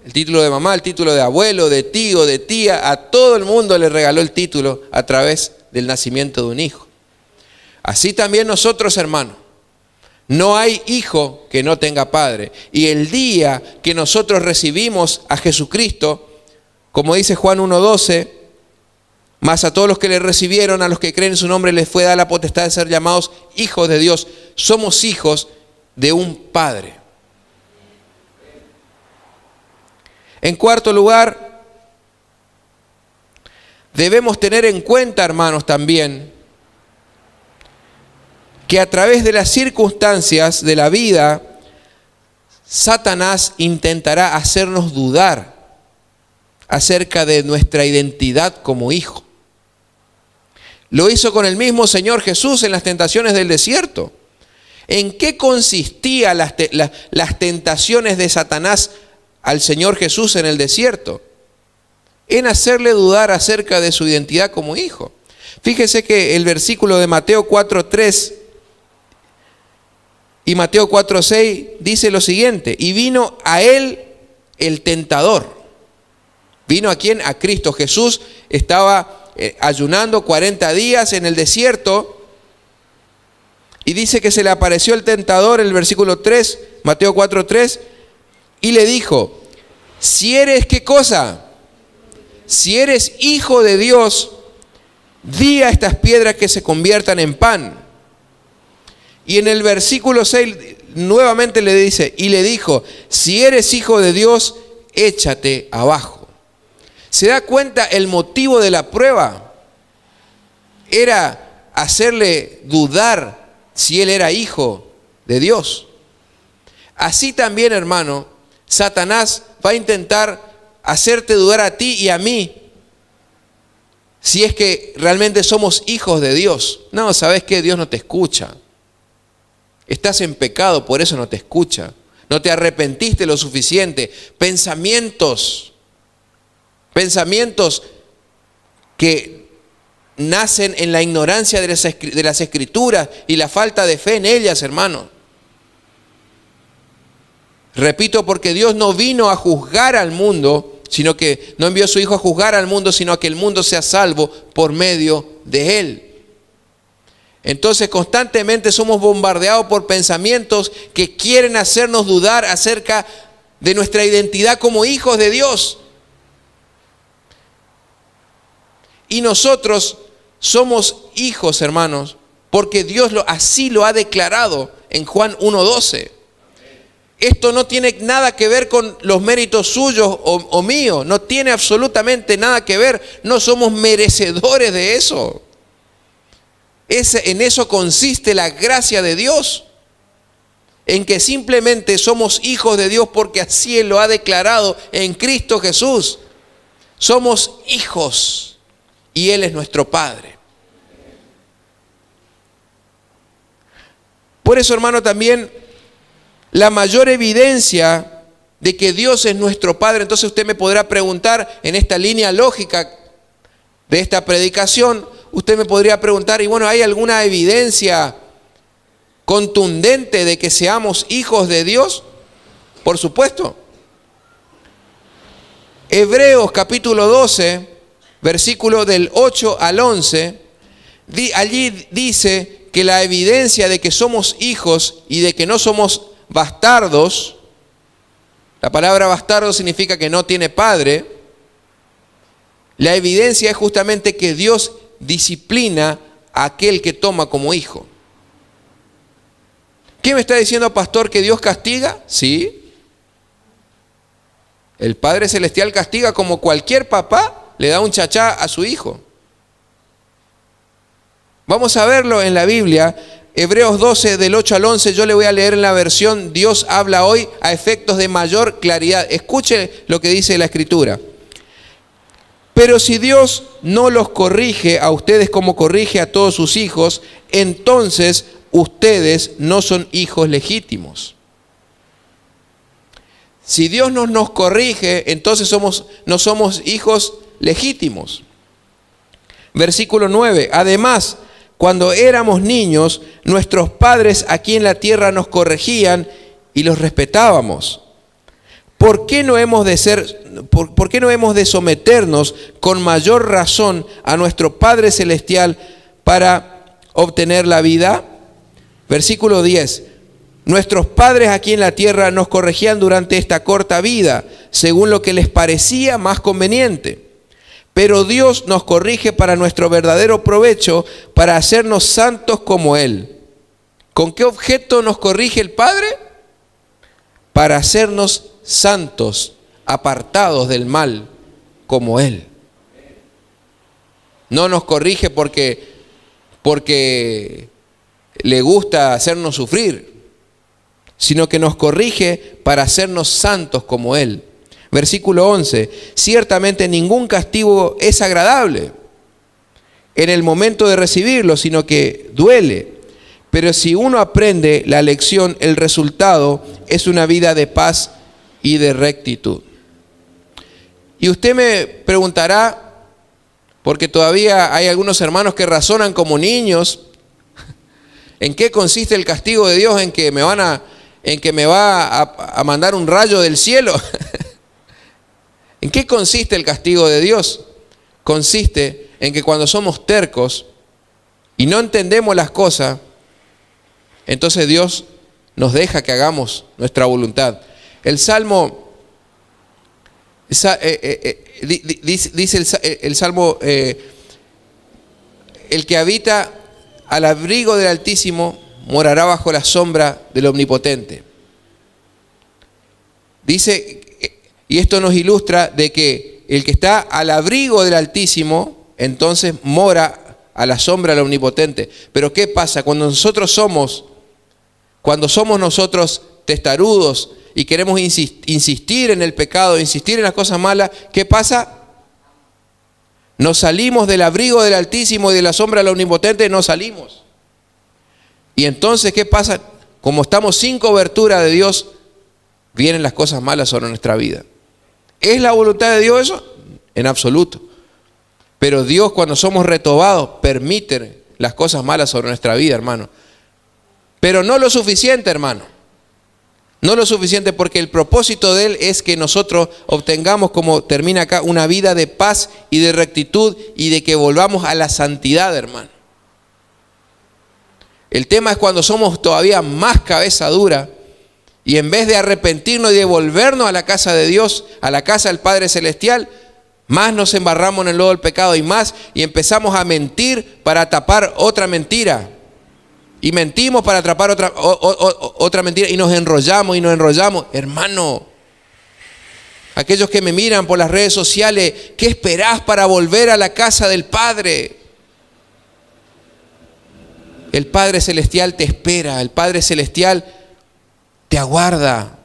Speaker 1: el título de mamá, el título de abuelo, de tío, de tía. A todo el mundo le regaló el título a través del nacimiento de un hijo. Así también nosotros, hermanos. No hay hijo que no tenga padre. Y el día que nosotros recibimos a Jesucristo, como dice Juan 1:12, mas a todos los que le recibieron, a los que creen en su nombre, les fue dada la potestad de ser llamados hijos de Dios. Somos hijos de un Padre. En cuarto lugar, debemos tener en cuenta, hermanos, también, que a través de las circunstancias de la vida, Satanás intentará hacernos dudar acerca de nuestra identidad como hijo. Lo hizo con el mismo Señor Jesús en las tentaciones del desierto. ¿En qué consistían las tentaciones de Satanás al Señor Jesús en el desierto? En hacerle dudar acerca de su identidad como hijo. Fíjese que el versículo de Mateo 4:3 y Mateo 4:6 dice lo siguiente: y vino a él el tentador. ¿Vino a quién? A Cristo. Jesús estaba ayunando 40 días en el desierto, y dice que se le apareció el tentador, el versículo 3, Mateo 4:3, y le dijo: si eres, ¿qué cosa? Si eres hijo de Dios, di a estas piedras que se conviertan en pan. Y en el versículo 6 nuevamente le dice, y le dijo: si eres hijo de Dios, échate abajo. ¿Se da cuenta? El motivo de la prueba era hacerle dudar si él era hijo de Dios. Así también, hermano, Satanás va a intentar hacerte dudar a ti y a mí si es que realmente somos hijos de Dios. No, ¿sabes qué? Dios no te escucha. Estás en pecado, por eso no te escucha. No te arrepentiste lo suficiente. Pensamientos que nacen en la ignorancia de las Escrituras y la falta de fe en ellas, hermano. Repito, porque Dios no vino a juzgar al mundo, sino que no envió a su Hijo a juzgar al mundo, sino a que el mundo sea salvo por medio de Él. Entonces constantemente somos bombardeados por pensamientos que quieren hacernos dudar acerca de nuestra identidad como hijos de Dios. Y nosotros somos hijos, hermanos, porque Dios así lo ha declarado en Juan 1:12. Esto no tiene nada que ver con los méritos suyos o míos, no tiene absolutamente nada que ver, no somos merecedores de eso. En eso consiste la gracia de Dios, en que simplemente somos hijos de Dios porque así Él lo ha declarado en Cristo Jesús. Somos hijos y Él es nuestro Padre. Por eso, hermano, también la mayor evidencia de que Dios es nuestro Padre, entonces usted me podrá preguntar en esta línea lógica de esta predicación, usted me podría preguntar, y bueno, ¿hay alguna evidencia contundente de que seamos hijos de Dios? Por supuesto. Hebreos capítulo 12, versículo del 8 al 11, allí dice que la evidencia de que somos hijos y de que no somos bastardos, la palabra bastardo significa que no tiene padre, la evidencia es justamente que Dios disciplina a aquel que toma como hijo. ¿Qué me está diciendo, pastor, que Dios castiga? Sí. El Padre Celestial castiga como cualquier papá le da un chachá a su hijo. Vamos a verlo en la Biblia, Hebreos 12 del 8 al 11, yo le voy a leer en la versión Dios habla hoy a efectos de mayor claridad. Escuche lo que dice la Escritura. Pero si Dios no los corrige a ustedes como corrige a todos sus hijos, entonces ustedes no son hijos legítimos. Si Dios no nos corrige, entonces no somos hijos legítimos. Versículo 9. Además, cuando éramos niños, nuestros padres aquí en la tierra nos corregían y los respetábamos. ¿Por qué no hemos de someternos con mayor razón a nuestro Padre Celestial para obtener la vida? Versículo 10. Nuestros padres aquí en la tierra nos corregían durante esta corta vida, según lo que les parecía más conveniente. Pero Dios nos corrige para nuestro verdadero provecho, para hacernos santos como Él. ¿Con qué objeto nos corrige el Padre? Para hacernos santos, apartados del mal, como Él. No nos corrige porque le gusta hacernos sufrir, sino que nos corrige para hacernos santos como Él. Versículo 11, ciertamente ningún castigo es agradable en el momento de recibirlo, sino que duele. Pero si uno aprende la lección, el resultado es una vida de paz y de rectitud. Y usted me preguntará, porque todavía hay algunos hermanos que razonan como niños, ¿en qué consiste el castigo de Dios? ¿En que me va a mandar un rayo del cielo? ¿En qué consiste el castigo de Dios? Consiste en que cuando somos tercos y no entendemos las cosas, entonces Dios nos deja que hagamos nuestra voluntad. El Salmo, dice el Salmo, el que habita al abrigo del Altísimo morará bajo la sombra del Omnipotente. Dice, y esto nos ilustra de que el que está al abrigo del Altísimo, entonces mora a la sombra del Omnipotente. Pero ¿qué pasa? Cuando somos nosotros testarudos y queremos insistir en el pecado, insistir en las cosas malas, ¿qué pasa? Nos salimos del abrigo del Altísimo y de la sombra del Omnipotente, no salimos. Y entonces, ¿qué pasa? Como estamos sin cobertura de Dios, vienen las cosas malas sobre nuestra vida. ¿Es la voluntad de Dios eso? En absoluto. Pero Dios, cuando somos retobados, permite las cosas malas sobre nuestra vida, hermano. Pero no lo suficiente, hermano. No lo suficiente, porque el propósito de Él es que nosotros obtengamos, como termina acá, una vida de paz y de rectitud y de que volvamos a la santidad, hermano. El tema es cuando somos todavía más cabeza dura y en vez de arrepentirnos y de volvernos a la casa de Dios, a la casa del Padre Celestial, más nos embarramos en el lodo del pecado y empezamos a mentir para tapar otra mentira. Y mentimos para atrapar otra mentira y nos enrollamos. Hermano, aquellos que me miran por las redes sociales, ¿qué esperás para volver a la casa del Padre? El Padre Celestial te espera, el Padre Celestial te aguarda.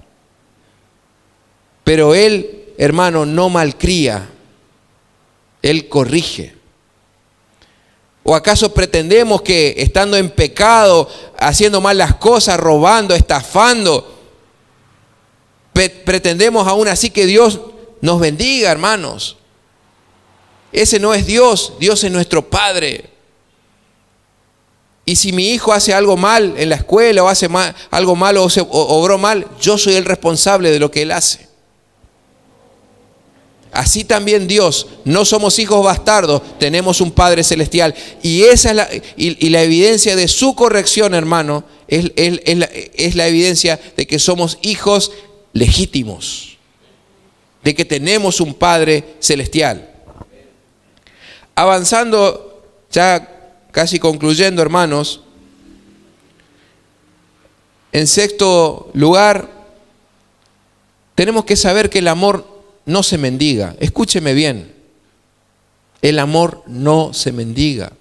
Speaker 1: Pero Él, hermano, no malcría, Él corrige. ¿O acaso pretendemos que estando en pecado, haciendo mal las cosas, robando, estafando, pretendemos aún así que Dios nos bendiga, hermanos? Ese no es Dios, Dios es nuestro Padre. Y si mi hijo hace algo mal en la escuela o hace algo malo o obró mal, yo soy el responsable de lo que él hace. Así también Dios, no somos hijos bastardos, tenemos un Padre Celestial. Y esa es la evidencia de su corrección, hermano, es la evidencia de que somos hijos legítimos, de que tenemos un Padre Celestial. Avanzando, ya casi concluyendo, hermanos, en sexto lugar, tenemos que saber que el amor no se mendiga. Escúcheme bien. El amor no se mendiga.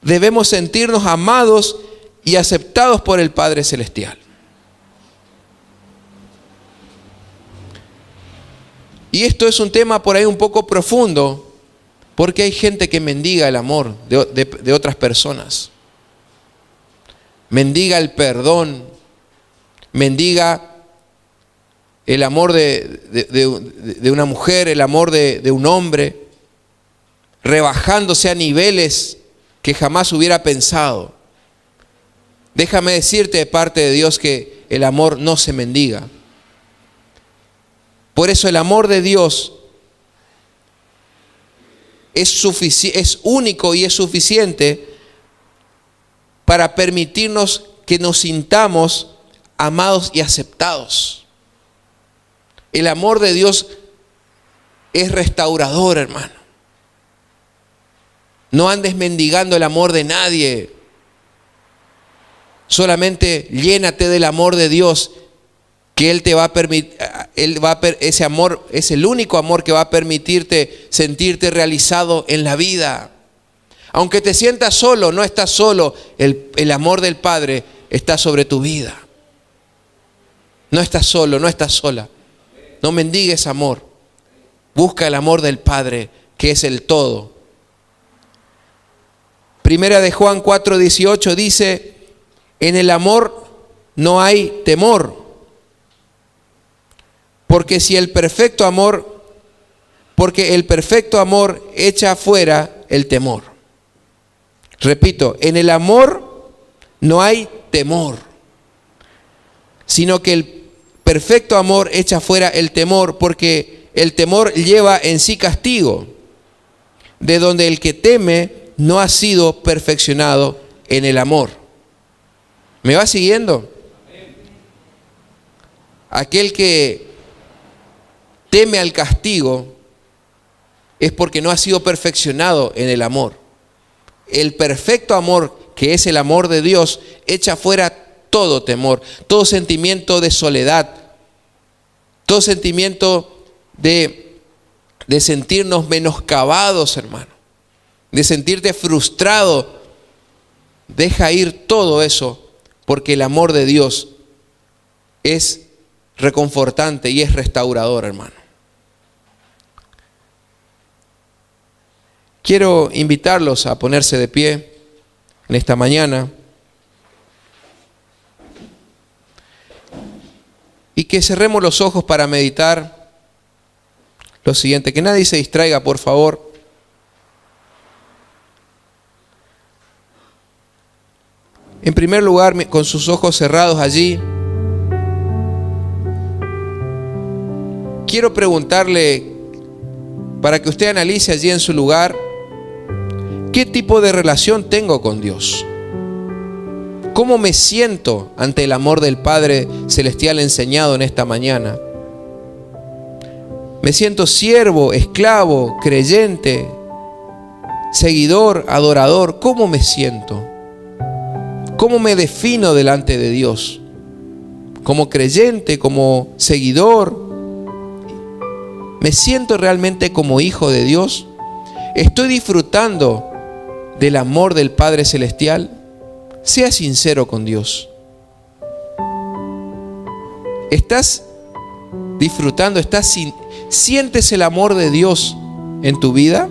Speaker 1: Debemos sentirnos amados y aceptados por el Padre Celestial. Y esto es un tema por ahí un poco profundo, porque hay gente que mendiga el amor de otras personas. Mendiga el perdón, mendiga el amor de una mujer, el amor de un hombre, rebajándose a niveles que jamás hubiera pensado. Déjame decirte de parte de Dios que el amor no se mendiga. Por eso el amor de Dios es único y es suficiente para permitirnos que nos sintamos amados y aceptados. El amor de Dios es restaurador, hermano. No andes mendigando el amor de nadie. Solamente llénate del amor de Dios, que Él te va a permitir. Ese amor es el único amor que va a permitirte sentirte realizado en la vida. Aunque te sientas solo, no estás solo. El amor del Padre está sobre tu vida. No estás solo, no estás sola. No mendigues amor. Busca el amor del Padre, que es el todo. Primera de Juan 4:18 dice: en el amor no hay temor, porque el perfecto amor echa fuera el temor. Repito, en el amor no hay temor, sino que el perfecto amor echa fuera el temor, porque el temor lleva en sí castigo, de donde el que teme no ha sido perfeccionado en el amor. ¿Me va siguiendo? Aquel que teme al castigo es porque no ha sido perfeccionado en el amor. El perfecto amor, que es el amor de Dios, echa fuera todo temor, todo sentimiento de soledad, todo sentimiento de sentirnos menoscabados, hermano, de sentirte frustrado. Deja ir todo eso, porque el amor de Dios es reconfortante y es restaurador, hermano. Quiero invitarlos a ponerse de pie en esta mañana y que cerremos los ojos para meditar lo siguiente. Que nadie se distraiga, por favor. En primer lugar, con sus ojos cerrados allí, quiero preguntarle, para que usted analice allí en su lugar, ¿qué tipo de relación tengo con Dios? ¿Cómo me siento ante el amor del Padre Celestial enseñado en esta mañana? ¿Me siento siervo, esclavo, creyente, seguidor, adorador? ¿Cómo me siento? ¿Cómo me defino delante de Dios? ¿Como creyente, como seguidor? ¿Me siento realmente como hijo de Dios? ¿Estoy disfrutando del amor del Padre Celestial? Sea sincero con Dios. ¿Estás disfrutando? ¿Sientes el amor de Dios en tu vida?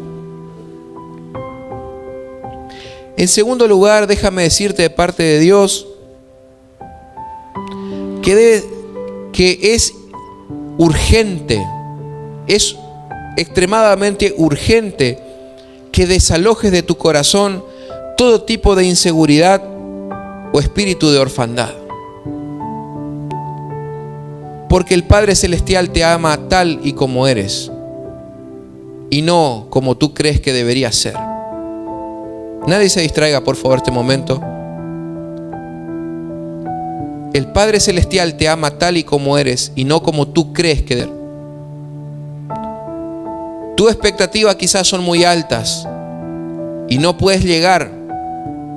Speaker 1: En segundo lugar, déjame decirte de parte de Dios que es urgente, es extremadamente urgente que desalojes de tu corazón todo tipo de inseguridad o espíritu de orfandad. Porque el Padre Celestial te ama tal y como eres, y no como tú crees que debería ser. Nadie se distraiga, por favor, este momento. El Padre Celestial te ama tal y como eres, y no como tú crees que eres. Tus expectativas quizás son muy altas y no puedes llegar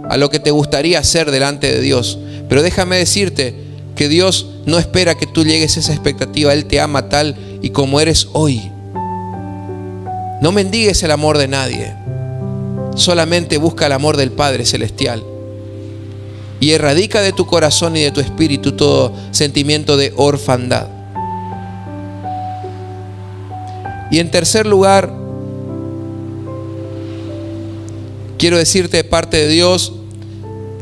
Speaker 1: a lo que te gustaría hacer delante de Dios. Pero déjame decirte que Dios no espera que tú llegues a esa expectativa. Él te ama tal y como eres hoy. No mendigues el amor de nadie. Solamente busca el amor del Padre Celestial. Y erradica de tu corazón y de tu espíritu todo sentimiento de orfandad. Y en tercer lugar, quiero decirte de parte de Dios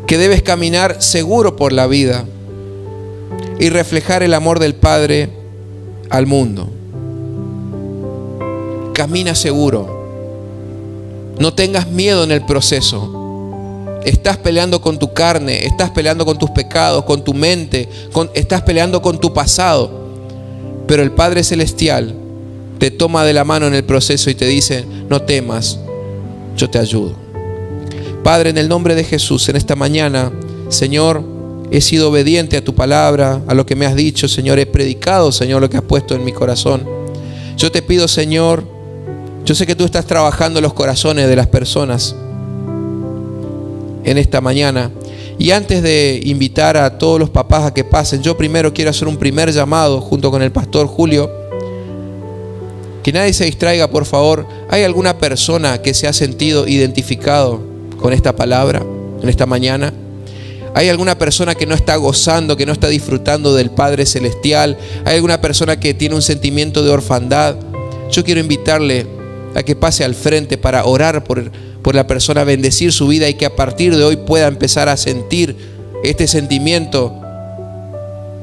Speaker 1: que debes caminar seguro por la vida y reflejar el amor del Padre al mundo. Camina seguro. No tengas miedo en el proceso. Estás peleando con tu carne, estás peleando con tus pecados, con tu mente, estás peleando con tu pasado. Pero el Padre Celestial te toma de la mano en el proceso y te dice: no temas, yo te ayudo. Padre, en el nombre de Jesús, en esta mañana, Señor, he sido obediente a tu palabra, a lo que me has dicho, Señor. He predicado, Señor, lo que has puesto en mi corazón. Yo te pido, Señor, yo sé que tú estás trabajando en los corazones de las personas en esta mañana. Y antes de invitar a todos los papás a que pasen, yo primero quiero hacer un primer llamado junto con el pastor Julio. Que nadie se distraiga, por favor. ¿Hay alguna persona que se ha sentido identificado con esta palabra en esta mañana? ¿Hay alguna persona que no está gozando, que no está disfrutando del Padre Celestial? ¿Hay alguna persona que tiene un sentimiento de orfandad? Yo quiero invitarle a que pase al frente para orar por la persona, bendecir su vida y que a partir de hoy pueda empezar a sentir este sentimiento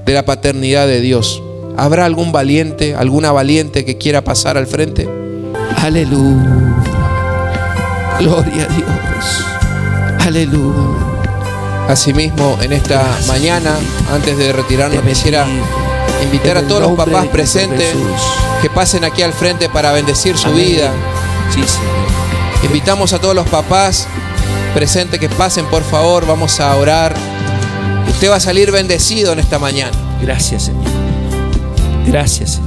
Speaker 1: de la paternidad de Dios. ¿Habrá algún valiente, alguna valiente que quiera pasar al frente? Aleluya. Gloria a Dios. Aleluya. Asimismo, en esta mañana, antes de retirarnos, quisiera invitar a todos los papás presentes que pasen aquí al frente para bendecir su vida.
Speaker 2: Sí, Señor.
Speaker 1: Invitamos a todos los papás presentes que pasen, por favor. Vamos a orar. Usted va a salir bendecido en esta mañana.
Speaker 2: Gracias, Señor. Gracias, Señor.